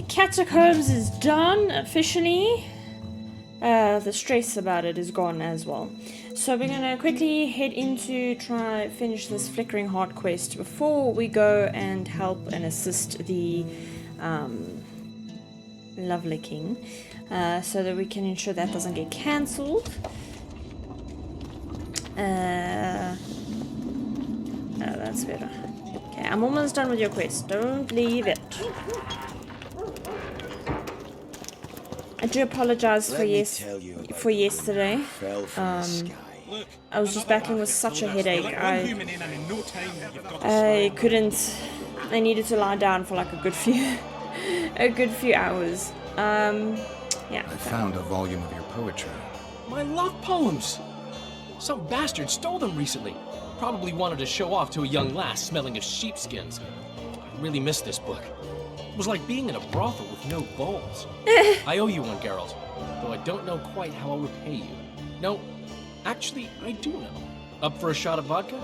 catacombs is done officially. The stress about it is gone as well. So we're gonna quickly head into try finish this flickering heart quest before we go and help and assist the lovely king, so that we can ensure that doesn't get cancelled. Oh, that's better. Okay, I'm almost done with your quest. Don't leave it. I do apologize for yesterday. I was just battling with such a headache. I couldn't. I needed to lie down for like a good few hours. Yeah. I found a volume of your poetry. My love poems! Some bastard stole them recently. Probably wanted to show off to a young lass smelling of sheepskins. I really missed this book. It was like being in a brothel with no balls. I owe you one, Geralt, though I don't know quite how I'll repay you. No, actually, I do know. Up for a shot of vodka?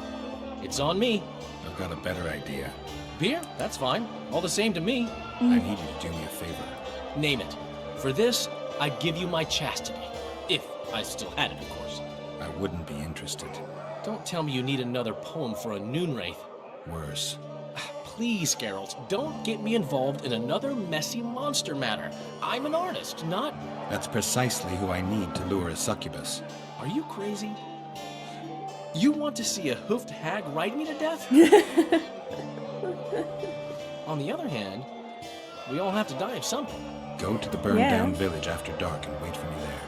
It's on me. I've got a better idea. Beer? That's fine. All the same to me. I need you to do me a favor. Name it. For this, I'd give you my chastity. If I still had it, of course. I wouldn't be interested. Don't tell me you need another poem for a noon wraith. Worse. Please, Geralt, don't get me involved in another messy monster matter. I'm an artist, not... That's precisely who I need to lure a succubus. Are you crazy? You want to see a hoofed hag ride me to death? On the other hand, we all have to die of something. Go to the burned-down village after dark and wait for me there.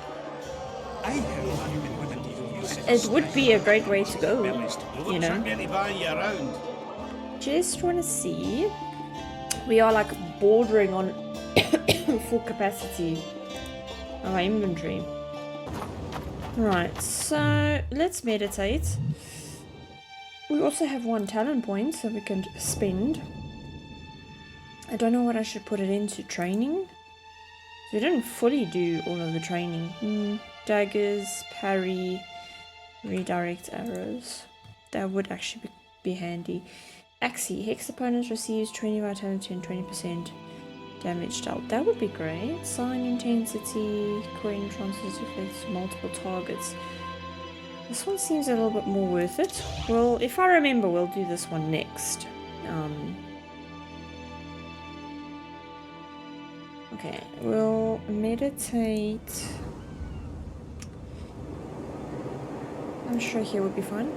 It would be a great way to go, you know. Just want to see. We are like bordering on full capacity of our inventory. Right, so let's meditate. We also have 1 talent point so we can spend. I don't know what I should put it into. Training? We didn't fully do all of the training. Daggers, parry, redirect arrows. That would actually be handy. Axie. Hex opponents receives 20 vitality and 20% damage dealt. That would be great. Sign intensity. Coin transfers reflects to multiple targets. This one seems a little bit more worth it. Well, if I remember, we'll do this one next. Okay, we'll meditate. I'm sure here would be fine.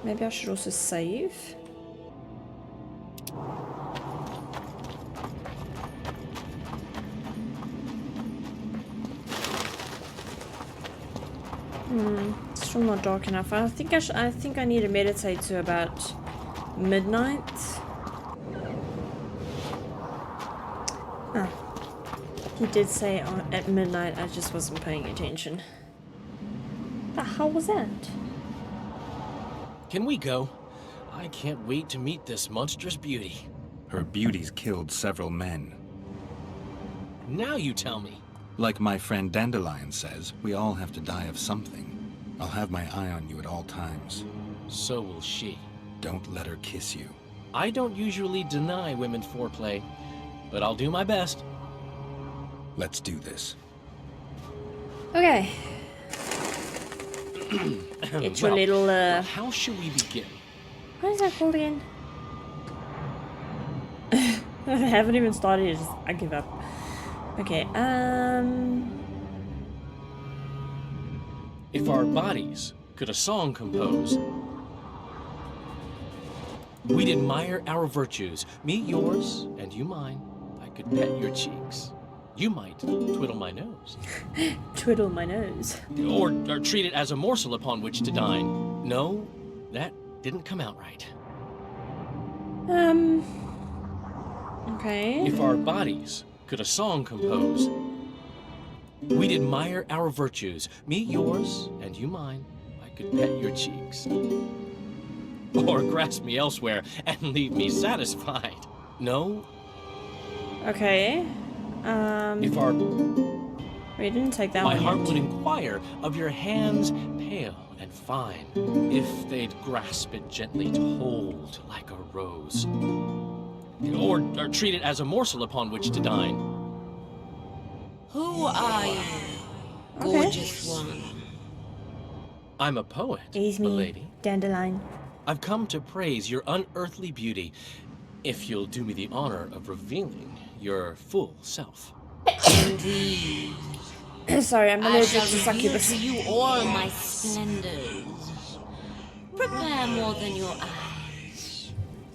Maybe I should also save. Still not dark enough. I think I need to meditate to about midnight. He did say at midnight. I just wasn't paying attention. The hell was that? Can we go? I can't wait to meet this monstrous beauty. Her beauty's killed several men. Now you tell me. Like my friend Dandelion says, we all have to die of something. I'll have my eye on you at all times. So will she. Don't let her kiss you. I don't usually deny women foreplay, but I'll do my best. Let's do this. Okay. It's your little how should we begin? What is that called again? I haven't even started. I give up. Okay. If our bodies could a song compose, we'd admire our virtues, me yours and you mine. I could pet your cheeks. You might twiddle my nose. Twiddle my nose. Or treat it as a morsel upon which to dine. No, that didn't come out right. Okay. If our bodies could a song compose, we'd admire our virtues, me yours and you mine. I could pet your cheeks. Or grasp me elsewhere and leave me satisfied. No? Okay. If our... We didn't take that my one heart yet. would inquire of your hands pale and fine if they'd grasp it gently to hold like a rose. Or treat it as a morsel upon which to dine. Who are you, gorgeous one? I'm a poet, He's me, milady. Dandelion. I've come to praise your unearthly beauty, if you'll do me the honor of revealing your full self. Indeed. Sorry, I'm I allergic shall to reveal succubus. to you all my splendors. Prepare more than your eyes.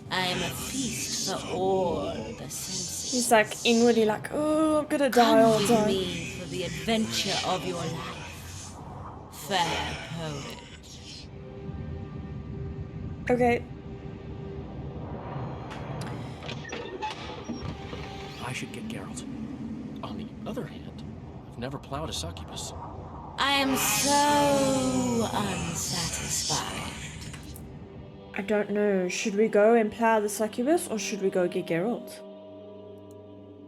I am a feast for all the senses. He's like inwardly like, oh, I'm gonna die all Come the with time. me for the adventure of your life, fair poet. Okay. I should get Geralt. On the other hand, I've never plowed a succubus. I am so unsatisfied. I don't know. Should we go and plow the succubus or should we go get Geralt?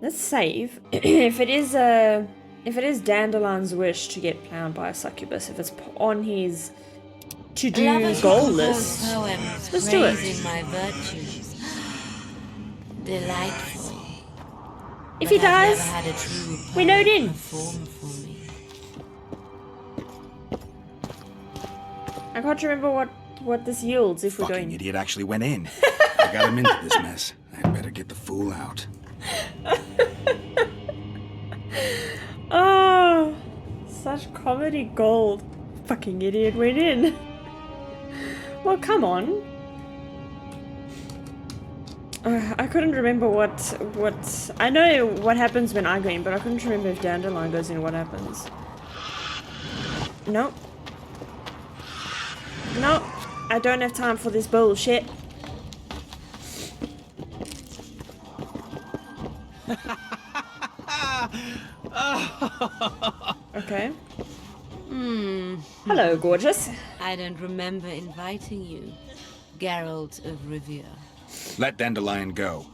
Let's save. If it is Dandelion's wish to get plowed by a succubus, if it's on his to-do Lovers goal compose list, poems let's do it. praising my virtues. Delightful. If he But I've dies, never had a true we know it poet in. perform for me. I can't remember what this yields if we're Fucking going. idiot actually went in. I got him into this mess. I'd better get the fool out. Oh, such comedy gold. Fucking idiot went in. Well, come on. I couldn't remember what I know what happens when I go in, but I couldn't remember if Dandelion goes in. What happens? Nope. Nope. I don't have time for this bullshit. Okay. Hello, gorgeous. I don't remember inviting you, Geralt of Rivia. Let Dandelion go.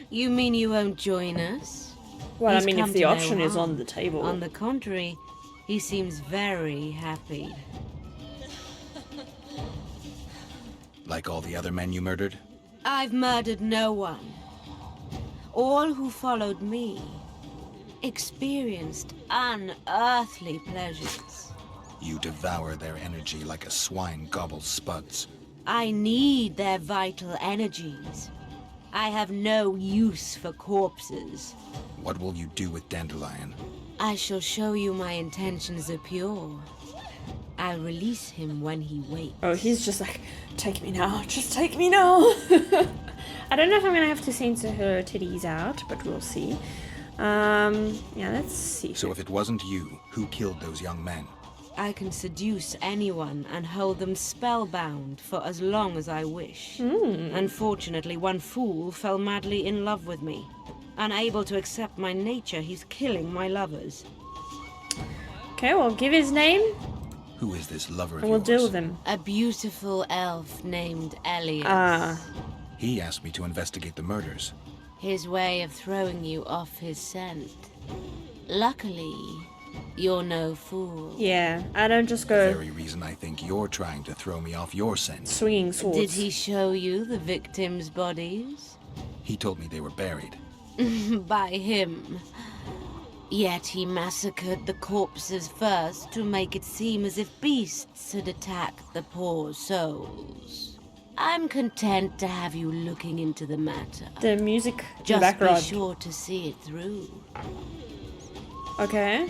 You mean you won't join us? Well, He's I mean, come if the to no option is harm. on the table. On the contrary, he seems very happy. Like all the other men you murdered? I've murdered no one. All who followed me experienced unearthly pleasures. You devour their energy like a swine gobbles spuds. I need their vital energies. I have no use for corpses. What will you do with Dandelion? I shall show you my intentions are pure. I'll release him when he wakes. Oh, he's just like, take me now, just take me now. I don't know if I'm gonna have to censor her titties out, but we'll see. Yeah, let's see. So if it wasn't you, who killed those young men? I can seduce anyone and hold them spellbound for as long as I wish. Unfortunately, one fool fell madly in love with me. Unable to accept my nature, he's killing my lovers. Okay, well, give his name, Who is this lover of and we'll yours? deal with him. A beautiful elf named Elias. Ah, He asked me to investigate the murders. His way of throwing you off his scent. Luckily, you're no fool. yeah, I don't just The go very reason I think you're trying to throw me off your scent. swinging swords. Did he show you the victims' bodies? He told me they were buried. By him. Yet he massacred the corpses first to make it seem as if beasts had attacked the poor souls. I'm content to have you looking into the matter. The music in the Just be background. sure to see it through. Okay.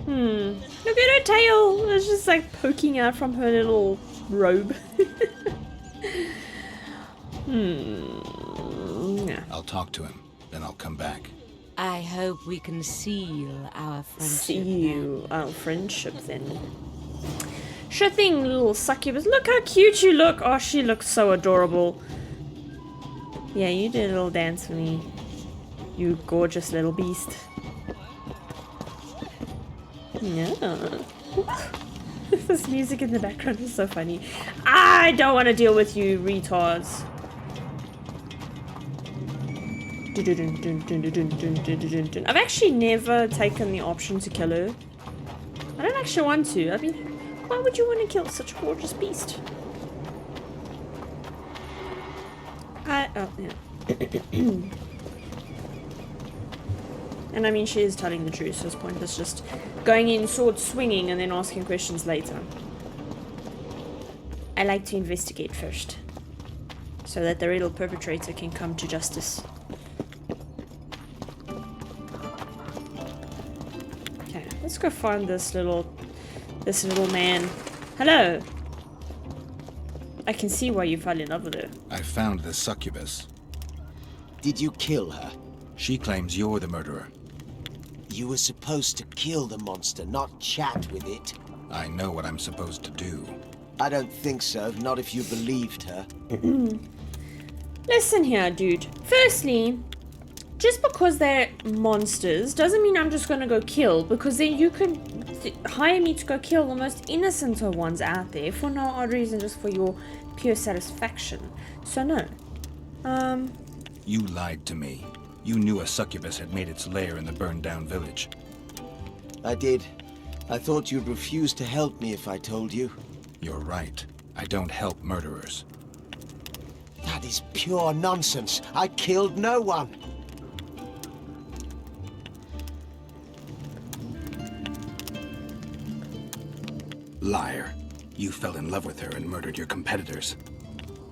Look at her tail. It's just like poking out from her little robe. Yeah. I'll talk to him, then I'll come back. I hope we can seal our friendship. See our friendship then. Sure thing, little succubus. Look how cute you look. Oh, she looks so adorable. Yeah, you did a little dance for me. You gorgeous little beast. Yeah. This music in the background is so funny. I don't want to deal with you retards. I've actually never taken the option to kill her. I don't actually want to. I mean, why would you want to kill such a gorgeous beast? Oh, yeah. And I mean, she is telling the truth, so it's pointless just going in sword swinging and then asking questions later. I like to investigate first, so that the real perpetrator can come to justice. Okay, let's go find this little man. Hello. I can see why you fell in love with her. I found the succubus. Did you kill her? She claims you're the murderer. You were supposed to kill the monster, not chat with it. I know what I'm supposed to do. I don't think so, not if you believed her. Listen here, dude. Firstly, just because they're monsters doesn't mean I'm just gonna go kill, because then you can hire me to go kill the most innocent of ones out there for no odd reason, just for your pure satisfaction. So no. You lied to me. You knew a succubus had made its lair in the burned-down village. I did. I thought you'd refuse to help me if I told you. You're right. I don't help murderers. That is pure nonsense. I killed no one. Liar. You fell in love with her and murdered your competitors.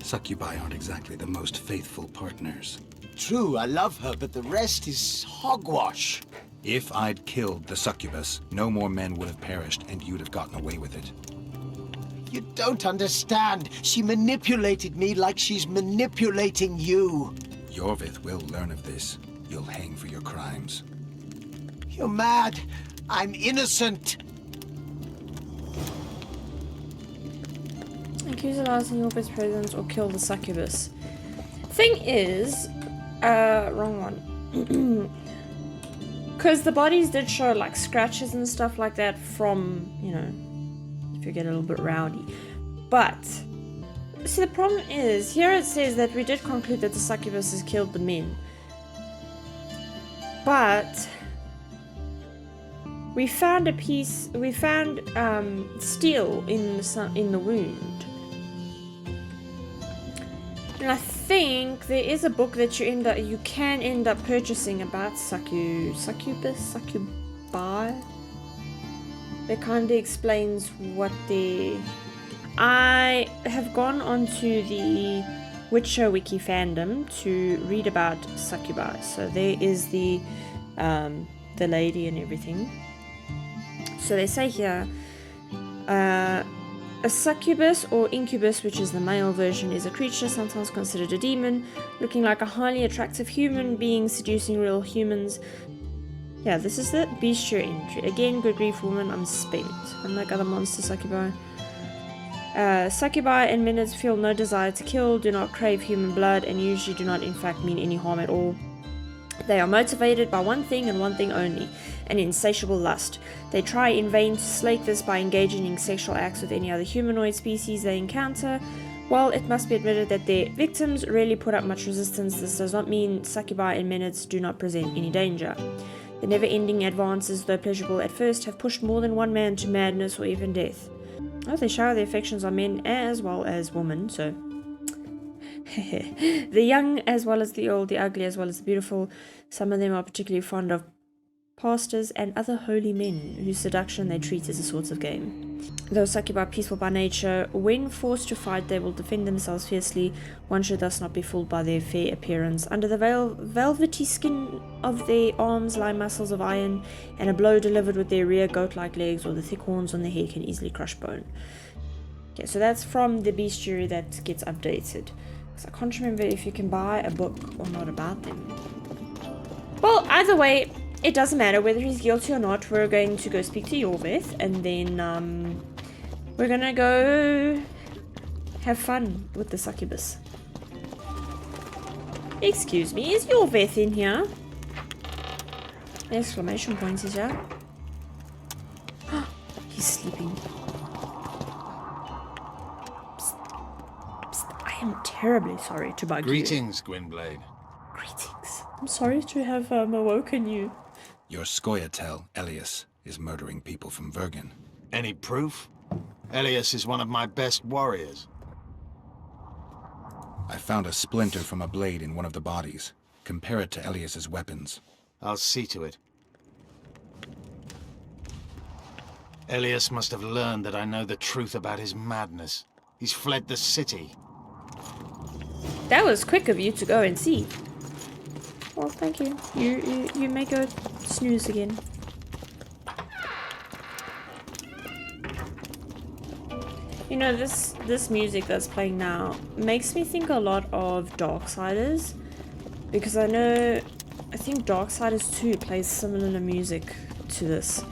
Succubi aren't exactly the most faithful partners. True, I love her, but the rest is hogwash. If I'd killed the succubus, no more men would have perished and you'd have gotten away with it. You don't understand. She manipulated me like she's manipulating you. Yorvith will learn of this. You'll hang for your crimes. You're mad. I'm innocent. Accuse Elias in Yorvith's presence or kill the succubus. Thing is, wrong one. Because the bodies did show like scratches and stuff like that from, you know, if you get a little bit rowdy. But, see, the problem is, here it says that we did conclude that the succubus has killed the men. But we found steel in the wound. And I think there is a book that you can end up purchasing about succubus, succubi. That kind of explains what they. I have gone onto the Witcher wiki fandom to read about succubi. So there is the lady and everything. So they say here, a succubus or incubus, which is the male version, is a creature sometimes considered a demon, looking like a highly attractive human being seducing real humans. Yeah, this is the bestiary entry. Again, good grief, woman, I'm spent. Unlike other monster succubi. Succubi and Menids feel no desire to kill, do not crave human blood, and usually do not in fact mean any harm at all. They are motivated by one thing and one thing only, an insatiable lust. They try in vain to slake this by engaging in sexual acts with any other humanoid species they encounter. While it must be admitted that their victims rarely put up much resistance, this does not mean succubi and Menids do not present any danger. The never-ending advances, though pleasurable at first, have pushed more than one man to madness or even death. Oh, they shower their affections on men as well as women, so... the young as well as the old, the ugly as well as the beautiful. Some of them are particularly fond of pastors and other holy men, whose seduction they treat as a sort of game. Though succubi are peaceful by nature, when forced to fight they will defend themselves fiercely. One should thus not be fooled by their fair appearance. Under the velvety skin of their arms lie muscles of iron, and a blow delivered with their rear goat-like legs or the thick horns on their head can easily crush bone. Okay, so that's from the bestiary that gets updated. I can't remember if you can buy a book or not about them. Well, either way, it doesn't matter whether he's guilty or not. We're going to go speak to Yorvith, and then we're gonna go have fun with the succubus. Excuse me, is Yorvith in here? Exclamation points is here. He's sleeping. I am terribly sorry to bug you. Greetings, Gwynblade. Greetings. I'm sorry to have awoken you. Your Scoia'tael, Elias, is murdering people from Vergen. Any proof? Elias is one of my best warriors. I found a splinter from a blade in one of the bodies. Compare it to Elias's weapons. I'll see to it. Elias must have learned that I know the truth about his madness. He's fled the city. That was quick of you to go and see. Well, thank you. You may go snooze again. You know, this music that's playing now makes me think a lot of Darksiders, because I think Darksiders 2 plays similar music to this.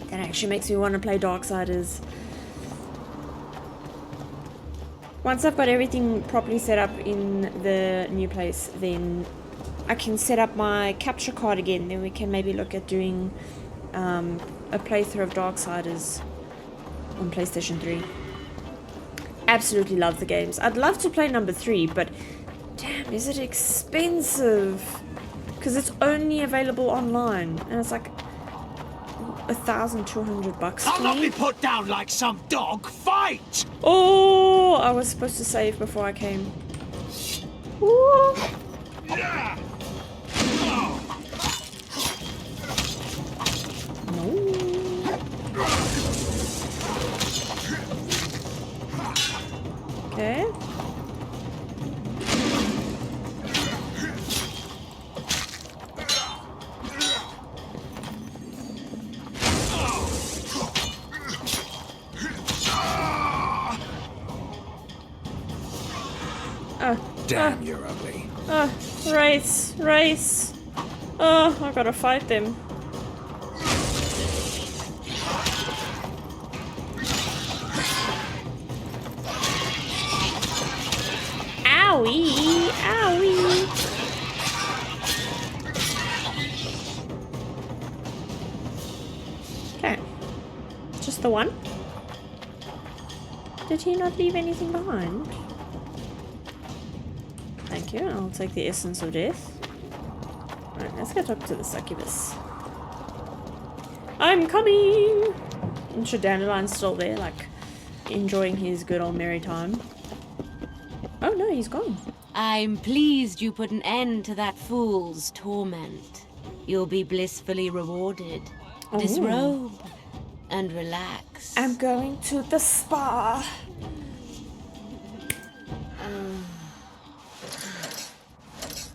That actually makes me want to play Darksiders. Once I've got everything properly set up in the new place, then I can set up my capture card again. Then we can maybe look at doing a playthrough of Darksiders on PlayStation 3. Absolutely love the games. I'd love to play number 3, but damn, is it expensive? Because it's only available online, and it's like $1,200 I'll for not me. be put down like some dog. Fight! Oh, I was supposed to save before I came. Ooh. No. Okay. Damn, you're ugly. Race. Oh, I gotta fight them. Owie! Owie! Okay. Just the one? Did he not leave anything behind? Thank you. I'll take the essence of death. Alright, let's go talk to the succubus. I'm coming! I'm sure Dandelion's still there, like, enjoying his good old merry time. Oh no, he's gone. I'm pleased you put an end to that fool's torment. You'll be blissfully rewarded. Oh. Disrobe and relax. I'm going to the spa.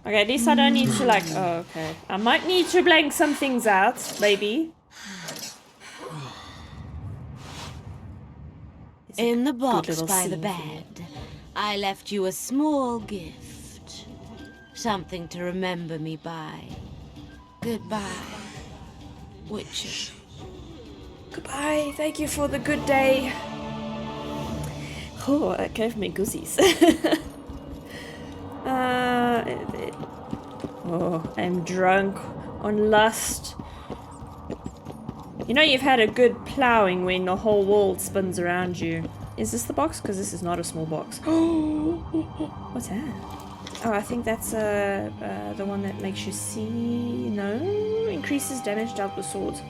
Okay, at least I don't need to like... Oh, okay. I might need to blank some things out, maybe. In the good box little by the scene for you. bed, I left you a small gift. Something to remember me by. Goodbye, Witcher. Goodbye. Thank you for the good day. Oh, it gave me goosies. Oh, I'm drunk on lust. You know you've had a good ploughing when the whole world spins around you. Is this the box? Because this is not a small box. What's that? Oh, I think that's the one that makes you see... No? Increases damage dealt with swords.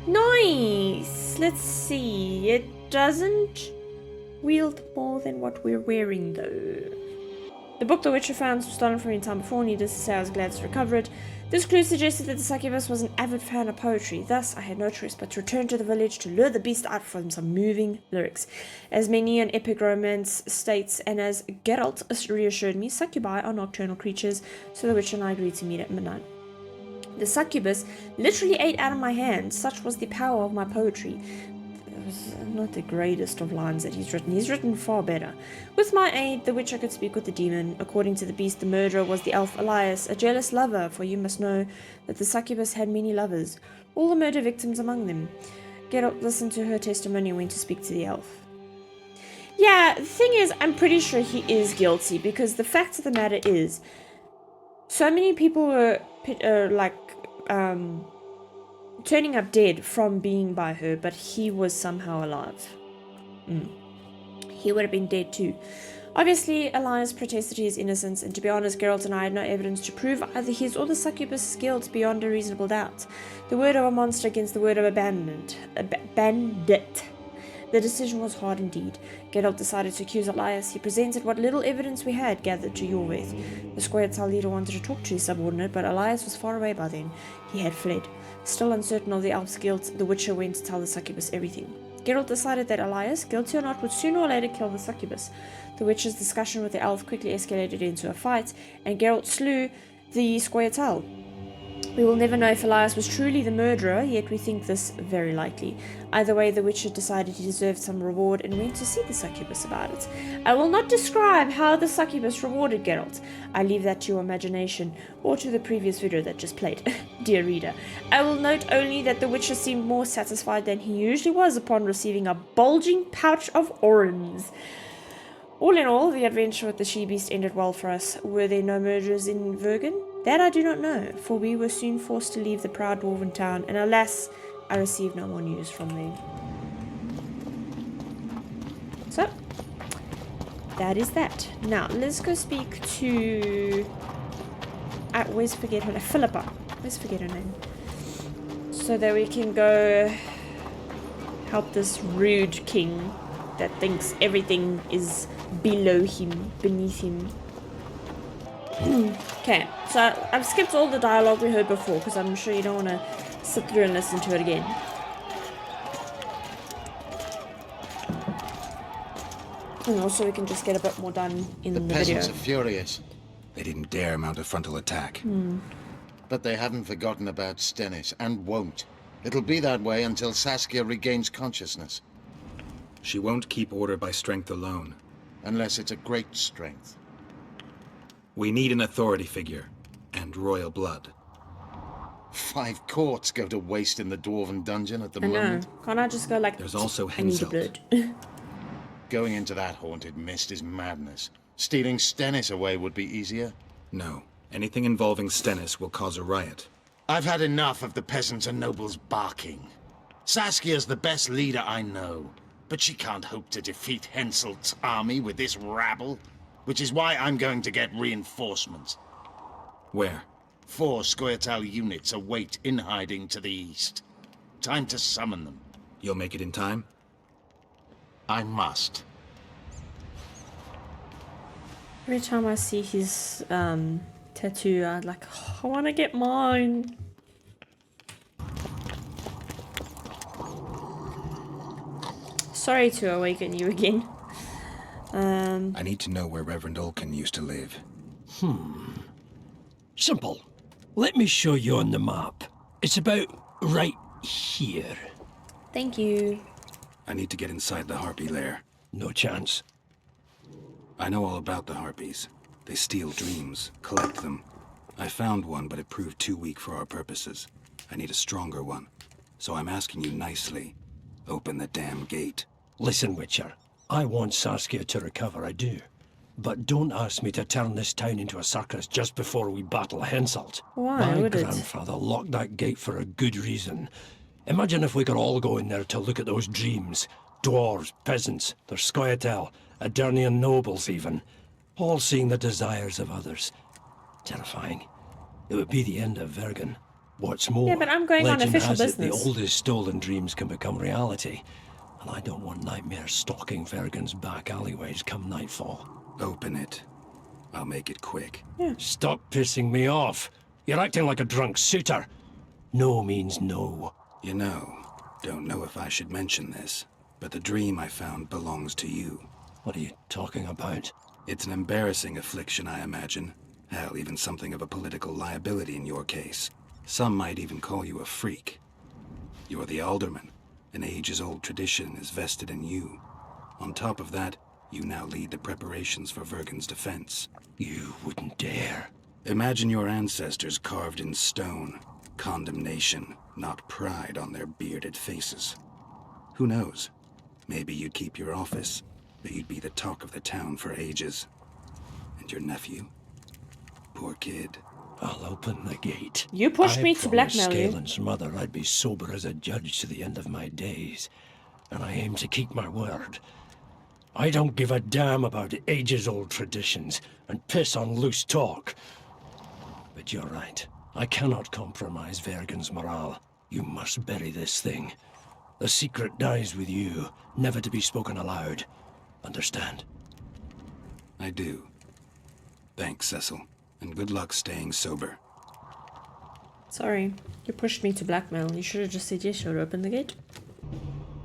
Nice! Let's see. It doesn't wield more than what we're wearing, though. The book the Witcher found was stolen from me in time before, needless to say I was glad to recover it. This clue suggested that the succubus was an avid fan of poetry. Thus, I had no choice but to return to the village to lure the beast out from some moving lyrics. As many an epic romance states, and as Geralt reassured me, succubi are nocturnal creatures, so the Witcher and I agreed to meet at midnight. The succubus literally ate out of my hand, such was the power of my poetry. It was not the greatest of lines that he's written. He's written far better. With my aid, the Witcher could speak with the demon. According to the beast, the murderer was the elf Elias, a jealous lover, for you must know that the succubus had many lovers, all the murder victims among them. Geralt listened to her testimony and went to speak to the elf. Yeah, the thing is, I'm pretty sure he is guilty, because the fact of the matter is, so many people were turning up dead from being by her, but he was somehow alive. He would have been dead too. Obviously, Elias protested his innocence, and to be honest, Geralt and I had no evidence to prove either his or the succubus's guilt beyond a reasonable doubt. The word of a monster against the word of a bandit. The decision was hard indeed. Geralt decided to accuse Elias. He presented what little evidence we had gathered to Jorveth. The Squaretal leader wanted to talk to his subordinate, but Elias was far away by then. He had fled. Still uncertain of the elf's guilt, the Witcher went to tell the succubus everything. Geralt decided that Elias, guilty or not, would sooner or later kill the succubus. The Witcher's discussion with the elf quickly escalated into a fight, and Geralt slew the Squaretal. We will never know if Elias was truly the murderer, yet we think this very likely. Either way, the Witcher decided he deserved some reward and went to see the succubus about it. I will not describe how the succubus rewarded Geralt. I leave that to your imagination, or to the previous video that just played, dear reader. I will note only that the Witcher seemed more satisfied than he usually was upon receiving a bulging pouch of orens. All in all, the adventure with the she-beast ended well for us. Were there no murderers in Vergen? That I do not know, for we were soon forced to leave the proud dwarven town, and alas, I received no more news from them. So, that is that. Now, let's go speak to... I always forget her name. Philippa. I always forget her name. So that we can go help this rude king that thinks everything is below him, beneath him. Okay, so I've skipped all the dialogue we heard before because I'm sure you don't want to sit through and listen to it again. And also we can just get a bit more done in the video. The peasants are furious, They didn't dare mount a frontal attack. but they haven't forgotten about Stennis, and won't. It'll be that way until Saskia regains consciousness. She won't keep order by strength alone. Unless it's a great strength. We need an authority figure, and royal blood. 5 courts go to waste in the dwarven dungeon at the I know. moment. Can't I just go like, There's also I need Henselt. blood? Going into that haunted mist is madness. Stealing Stennis away would be easier. No. Anything involving Stennis will cause a riot. I've had enough of the peasants and nobles barking. Saskia's the best leader I know, but she can't hope to defeat Henselt's army with this rabble, which is why I'm going to get reinforcements. Where? 4 Squaretal units await in hiding to the east. Time to summon them. You'll make it in time? I must. Every time I see his tattoo, I'm like, oh, I want to get mine. Sorry to awaken you again. I need to know where Reverend Olkin used to live. Simple. Let me show you on the map. It's about right here. Thank you. I need to get inside the Harpy lair. No chance. I know all about the Harpies. They steal dreams, collect them. I found one, but it proved too weak for our purposes. I need a stronger one. So I'm asking you nicely, open the damn gate. Listen, Witcher. I want Saskia to recover, I do. But don't ask me to turn this town into a circus just before we battle Henselt. Why My would it? grandfather locked that gate for a good reason. Imagine if we could all go in there to look at those dreams. Dwarves, peasants, their Scoia'tael, Adernian nobles even. All seeing the desires of others. Terrifying. It would be the end of Vergen. What's more, Yeah, but I'm going on legend official has it business. the oldest stolen dreams can become reality. And I don't want nightmares stalking Vergen's back alleyways come nightfall. Open it. I'll make it quick. Stop pissing me off. You're acting like a drunk suitor. No means no. You know, don't know if I should mention this, but the dream I found belongs to you. What are you talking about? It's an embarrassing affliction, I imagine. Hell, even something of a political liability in your case. Some might even call you a freak. You're the alderman. An ages-old tradition is vested in you. On top of that, you now lead the preparations for Vergen's defense. You wouldn't dare. Imagine your ancestors carved in stone. Condemnation, not pride on their bearded faces. Who knows? Maybe you'd keep your office, but you'd be the talk of the town for ages. And your nephew? Poor kid. I'll open the gate. You pushed me to blackmail you. Scalen's mother I'd be sober as a judge to the end of my days. And I aim to keep my word. I don't give a damn about ages-old traditions and piss on loose talk. But you're right. I cannot compromise Vergen's morale. You must bury this thing. The secret dies with you, never to be spoken aloud. Understand? I do. Thanks, Cecil. And good luck staying sober. Sorry, you pushed me to blackmail. You should have just said yes, you'll open the gate.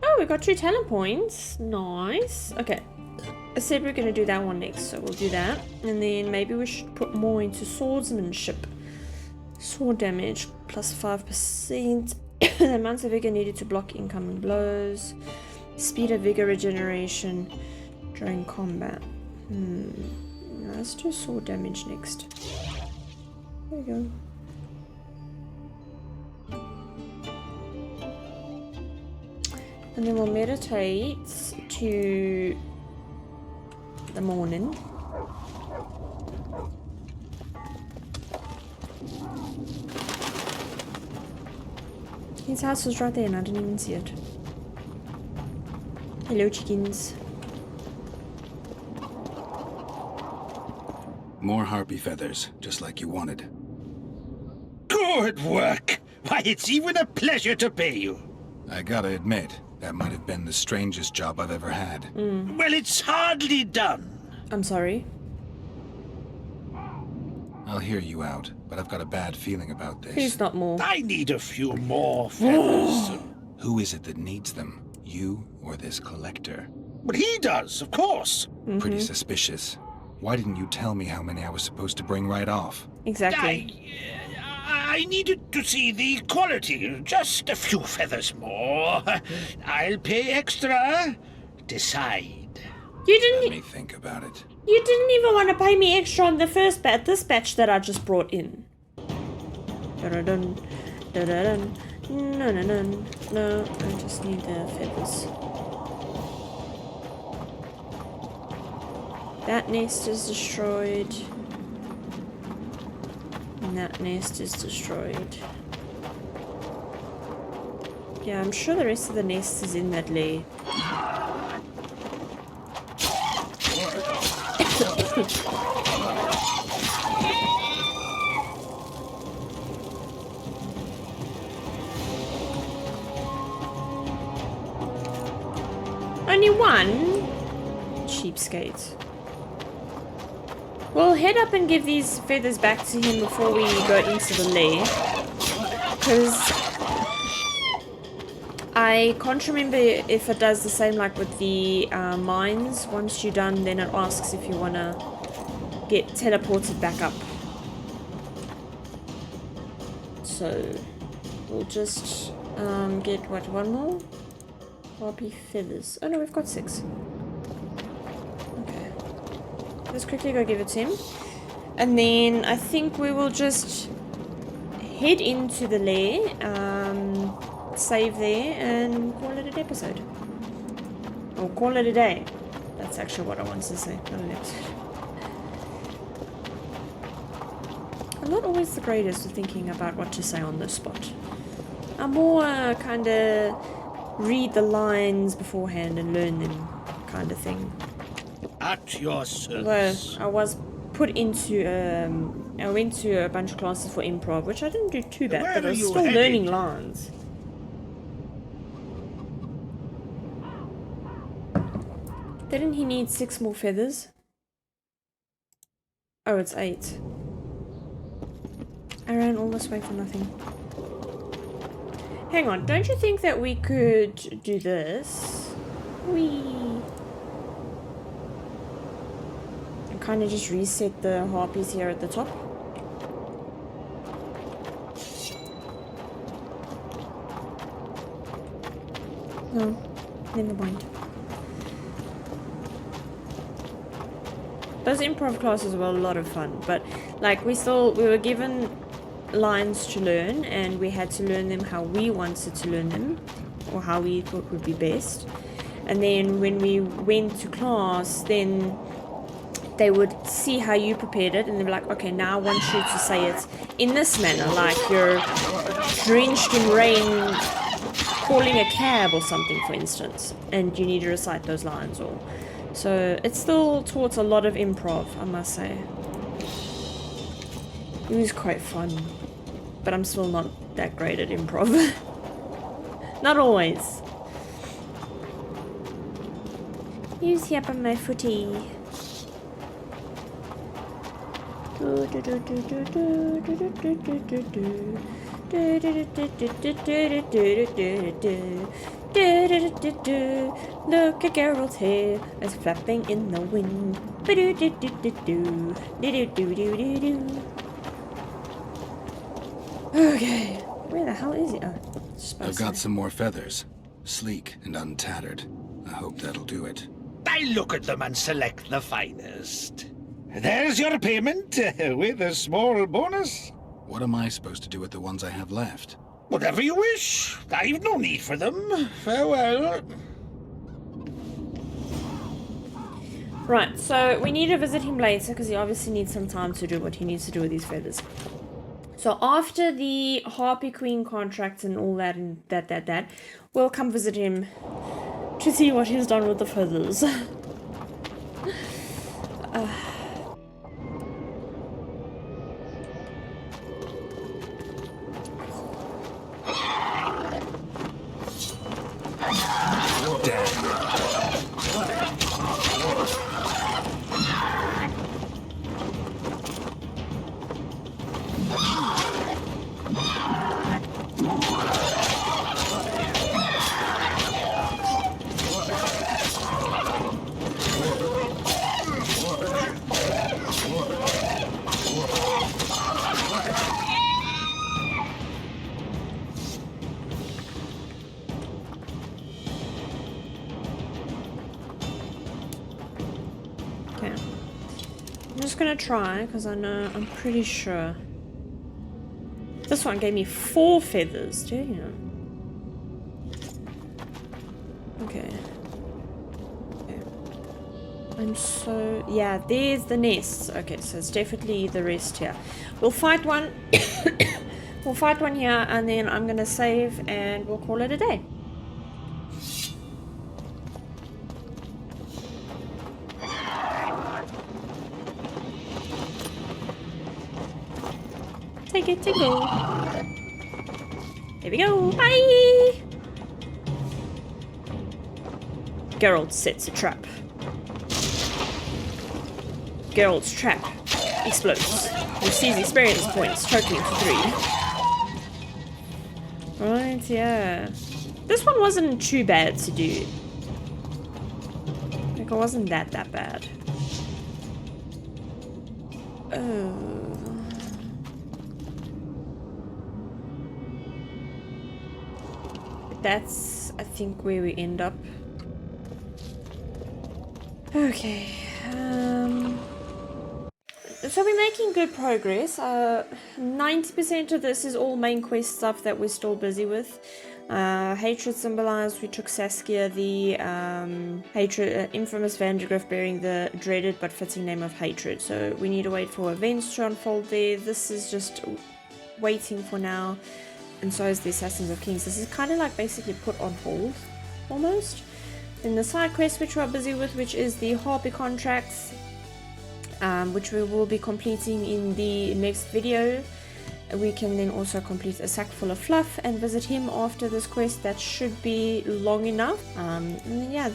Oh, we got 2 talent points. Nice. Okay. I said we're going to do that one next, so we'll do that. And then maybe we should put more into swordsmanship. Sword damage, plus 5%. The amount of vigor needed to block incoming blows. Speed of vigor regeneration during combat. Let's do sword damage next. There we go. And then we'll meditate to the morning. His house was right there and I didn't even see it. Hello, chickens. More harpy feathers, just like you wanted. Good work! Why, it's even a pleasure to pay you. I gotta admit, that might have been the strangest job I've ever had. Well, it's hardly done. I'm sorry. I'll hear you out, but I've got a bad feeling about this. Please not more. I need a few more feathers. Who is it that needs them? You or this collector? But he does, of course. Pretty suspicious. Why didn't you tell me how many I was supposed to bring right off? Exactly. I needed to see the quality. Just a few feathers more. I'll pay extra. Decide. You Let didn't. me think about it. You didn't even want to pay me extra on the first batch. This batch that I just brought in. Dun-dun-dun, dun-dun-dun. No. No, I just need the feathers. That nest is destroyed. And that nest is destroyed. Yeah, I'm sure the rest of the nest is in that lair. Only one? Cheapskate. We'll head up and give these feathers back to him before we go into the lair. Because I can't remember if it does the same like with the mines. Once you're done, then it asks if you want to get teleported back up. So we'll just get, what, one more? Harpy feathers. Oh no, we've got 6. Okay. Let's quickly go give it to him. And then I think we will just head into the lair, save there, and call it an episode. Or call it a day. That's actually what I wanted to say, not an episode. I'm not always the greatest at thinking about what to say on the spot. I'm more kind of read the lines beforehand and learn them kind of thing. At your service. Although I was put into, I went to a bunch of classes for improv, which I didn't do too bad, Where but I are was you still headed? learning lines. Didn't he need 6 more feathers? Oh, it's 8. I ran all this way for nothing. Hang on, don't you think that we could do this? Whee! And kind of just reset the harpies here at the top? No, never mind. Those improv classes were a lot of fun, but like we were given lines to learn and we had to learn them how we wanted to learn them or how we thought would be best. And then when we went to class, then they would see how you prepared it and they'd be like, okay, now I want you to say it in this manner, like you're drenched in rain calling a cab or something, for instance, and you need to recite those lines, or So it still taught a lot of improv, I must say. It was quite fun, but I'm still not that great at improv. Not always. Use here on my footy. Look at Geralt's hair as flapping in the wind. Okay, where the hell is it? Oh, I've got some more feathers. Sleek and untattered. I hope that'll do it. I look at them and select the finest. There's your payment, with a small bonus. What am I supposed to do with the ones I have left? Whatever you wish. I've no need for them. Farewell. Right, so we need to visit him later because he obviously needs some time to do what he needs to do with these feathers. So after the Harpy Queen contract and all that and that, we'll come visit him to see what he's done with the feathers. Okay. I'm just gonna try, because I'm pretty sure. This one gave me 4 feathers, damn. Okay. Yeah, there's the nest. Okay, so it's definitely the rest here. We'll fight one. We'll fight one here, and then I'm gonna save, and we'll call it a day. Take it to go. Here we go. Bye. Geralt sets a trap. Geralt's trap explodes. Receives experience points, totaling to 3. Right, yeah. This one wasn't too bad to do. Like, it wasn't that bad. Oh. That's, I think, where we end up. Okay. So we're making good progress. 90% of this is all main quest stuff that we're still busy with. Hatred symbolized, we took Saskia, the infamous Vandergrift bearing the dreaded but fitting name of Hatred. So we need to wait for events to unfold there. This is just waiting for now. And so is the Assassins of Kings. This is kind of like basically put on hold, almost. Then the side quest which we are busy with, which is the Harpy contracts, which we will be completing in the next video. We can then also complete a sack full of fluff and visit him after this quest. That should be long enough. And yeah,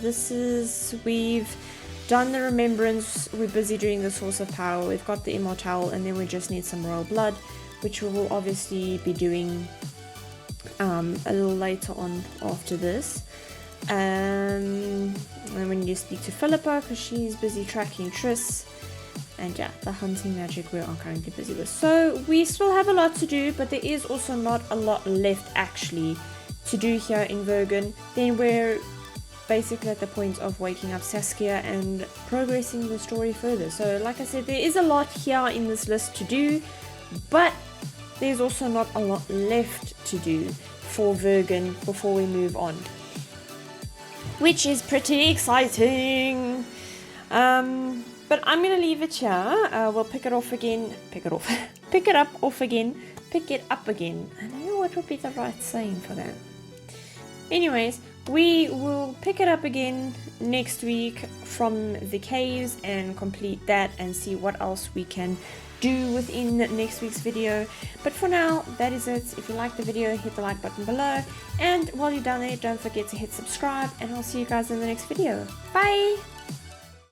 we've done the Remembrance, we're busy doing the Source of Power, we've got the Immortal, and then we just need some Royal Blood, which we will obviously be doing a little later on after this. And we need to speak to Philippa because she's busy tracking Triss. And yeah, the hunting magic we are currently busy with. So we still have a lot to do, but there is also not a lot left actually to do here in Vergen. Then we're basically at the point of waking up Saskia and progressing the story further. So like I said, there is a lot here in this list to do, but there's also not a lot left to do for Vergen before we move on, which is pretty exciting. But I'm gonna leave it here. We'll pick it up again. Pick it up again. I don't know what would be the right saying for that. Anyways, we will pick it up again next week from the caves and complete that and see what else we can do within next week's video. But for now, that is it. If you like the video, hit the like button below, and while you're down there, don't forget to hit subscribe, and I'll see you guys in the next video. Bye!